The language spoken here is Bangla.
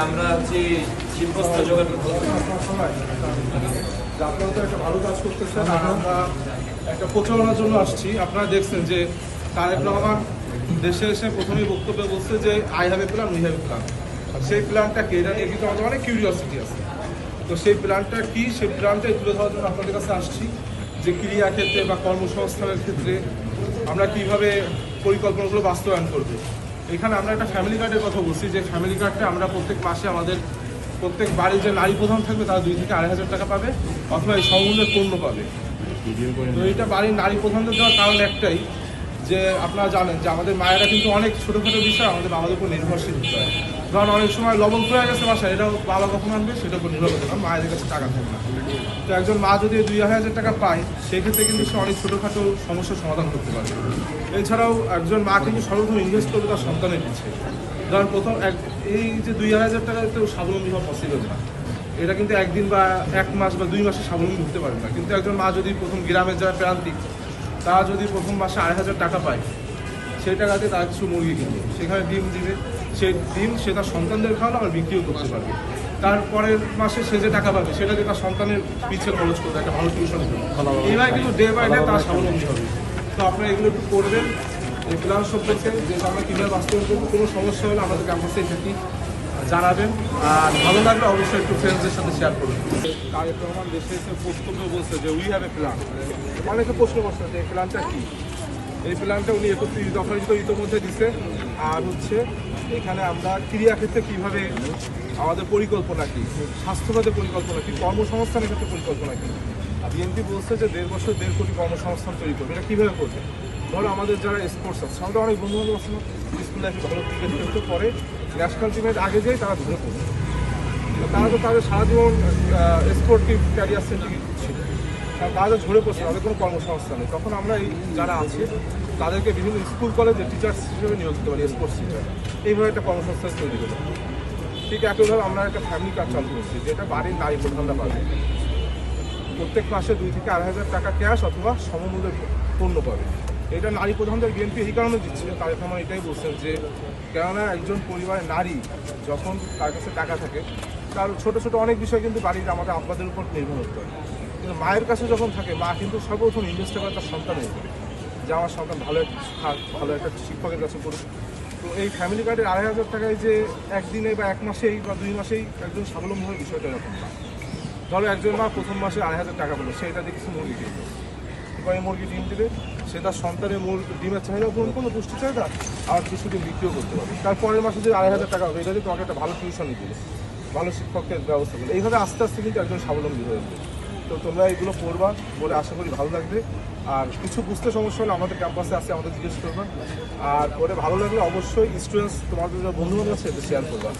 আমরা হচ্ছে শিল্পস্থল জোগাড় করতে আপনারা তো একটা ভালো কাজ করতেছেন আর আমরা একটা প্রচারণার জন্য আসছি। আপনারা দেখছেন যে তারেক রহমান দেশে এসে প্রথমেই বক্তব্যে বলছে যে I have a plan, we have a plan. সেই প্ল্যানটাকে এটা নিয়ে কিন্তু আমাদের অনেক কিউরিয়াসিটি আছে। তো সেই প্ল্যানটা কি, সেই প্ল্যানটাই তুলে ধরার জন্য আপনাদের কাছে আসছি যে ক্রিয়া ক্ষেত্রে বা কর্মসংস্থানের ক্ষেত্রে আমরা কীভাবে পরিকল্পনাগুলো বাস্তবায়ন করব। এখানে আমরা একটা ফ্যামিলি কার্ডের কথা বলছি, যে ফ্যামিলি কার্ডটা আমরা প্রত্যেক মাসে আমাদের প্রত্যেক বাড়ির যে নারী প্রধান থাকবে তারা 2 থেকে 2.5 টাকা পাবে, অথবা এই সমমূল্যের পণ্য পাবে। তো এটা বাড়ির নারী প্রধানদের দেওয়ার কারণ একটাই, যে আপনারা জানেন যে আমাদের মায়েরা কিন্তু অনেক ছোটোখাটো বিষয় আমাদের বাবাদের উপর নির্ভরশীল হতে হয়। ধরুন অনেক সময় লবণ পড়ে গেছে বাসায়, এটাও বাবা কখন আনবে সেটার উপর নির্ভর করতে হয়, মায়েদের কাছে টাকা থাকে না। তো একজন মা যদি 2,000 টাকা পায়, সেক্ষেত্রে কিন্তু সে অনেক ছোটোখাটো সমস্যার সমাধান করতে পারে। এছাড়াও একজন মা কিন্তু সর্বপ্রথম ইনভেস্ট করবে তার সন্তানের পিছিয়ে। ধরুন প্রথম এই যে 2,000 টাকায় তো স্বাবলম্বী হওয়া পসিবল না, এটা কিন্তু একদিন বা 1 মাস বা 2 মাসে স্বাবলম্বী হতে পারে না। কিন্তু একজন মা যদি প্রথম গ্রামের যারা প্রান্তিক, তারা যদি প্রথম মাসে 2,500 টাকা পায়, সেই টাকাতে তার কিছু মুরগি কিনবে, সেখানে ডিম দিবে, সেই ডিম সে তার সন্তানদের খাওয়ানো আবার বিক্রিও করতে পারবে। তারপরের মাসে সে যে টাকা পাবে সেটা দিয়ে তার সন্তানের পিছিয়ে খরচ করবে, একটা ভালো টিউশন দিবে। এইভাবে কিন্তু ডে বাই ডে তার স্বাবলম্বী হবে। তো আপনারা এগুলো একটু করবেন, এই প্ল্যান সম্পর্কে যে আমরা কীভাবে বাস্তবায়ন করবো। কোনো সমস্যা হলে আমাদের ক্যাম্পাসে এসে জানাবেন, আর ভালো লাগলে অবশ্যই একটু ফ্রেন্ডসদের সাথে শেয়ার করবেন। তারেক রহমান দেশে এসে বক্তব্য বলছে যে উই হ্যাভ এ প্ল্যান। অনেকে প্রশ্ন করছে যে এই প্ল্যানটা কী। এই প্ল্যানটা উনি 31 দফার ইতিমধ্যে দিচ্ছে। আর হচ্ছে এখানে আমরা ক্রিয়াক্ষেত্রে কীভাবে আমাদের পরিকল্পনা কী, স্বাস্থ্যখাতে পরিকল্পনা কী, কর্মসংস্থানের ক্ষেত্রে পরিকল্পনা কী। বিএনপি বলছে যে 1.5 বছর 1.5 কোটি কর্মসংস্থান তৈরি করবে। এটা কীভাবে করবে? ধরো আমাদের যারা স্পোর্টস আছে, আমাদের অনেক বন্ধু বান্ধব আছে স্কুল লাইফে ভালো ক্রিকেট খেলতে, পরে ন্যাশনাল টিমের আগে যেয়ে তারা ধরে পড়বে। তারা তো তাদের সারা জীবন স্পোর্টিভ ক্যারিয়ার সেন্টিং ছিল, তারা তো ঝরে পড়ছে, তাদের কোনো কর্মসংস্থান নেই। তখন আমরা এই যারা আছে তাদেরকে বিভিন্ন স্কুল কলেজে টিচার্স হিসেবে নিয়োগ দিতে পারি, স্পোর্টস টিচার। এইভাবে একটা কর্মসংস্থান তৈরি করে। ঠিক একইভাবে আমরা একটা ফ্যামিলি কার্ড চালু করছি, যেটা বাড়ির নারী প্রধানরা পাবে। প্রত্যেক মাসে 2 থেকে 2.5 টাকা ক্যাশ অথবা সমমূল্যের পণ্য পাবে। এটা নারী প্রধানদের বিএনপি এই কারণে দিচ্ছে, তারেক রহমান এটাই বলছেন যে কেননা একজন পরিবারের নারী যখন তার কাছে টাকা থাকে, তার ছোটো ছোটো অনেক বিষয় কিন্তু বাড়ির আমাদের আব্বাদের উপর নির্ভর করতে হয়। কিন্তু মায়ের কাছে যখন থাকে, মা কিন্তু সর্বপ্রথম ইনভেস্ট করে তার সন্তানের উপরে, যে আমার সন্তান ভালো একটা থাক, ভালো একটা শিক্ষকের কাছে পড়ুক। তো এই ফ্যামিলি কার্ডের 2.5 টাকায় যে একদিনে বা 1 মাসেই বা 2 মাসেই একজন স্বাবলম্বী হওয়ার বিষয়টা এরকম না। ধরো একজন মা প্রথম মাসে 2.5 টাকা পেলো, সেটা দিয়ে কিছু মুরগি কিনবে, এবারে মুরগি ডিম দেবে, সে তার সন্তানের ডিমের চাহিদা পূরণ করলো, পুষ্টি চাহিদা, আর কিছু ডিম বিক্রিও করতে পারবে। তারপরের মাসে যে 2.5 টাকা হবে, এটা দিয়ে তোমাকে একটা ভালো টিউশন দিবে, ভালো শিক্ষকের ব্যবস্থা করবে। এইভাবে আস্তে আস্তে কিন্তু একজন স্বাবলম্বী হয়ে যাবে। তো তোমরা এগুলো পড়বা, বলে আশা করি ভালো লাগবে। আর কিছু বুঝতে সমস্যা হলে আমাদের ক্যাম্পাসে আসে আমাদের জিজ্ঞেস করবা। আর পরে ভালো লাগলে অবশ্যই স্টুডেন্টস তোমাদের বন্ধু বান্ধব আছে এতে শেয়ার করবা।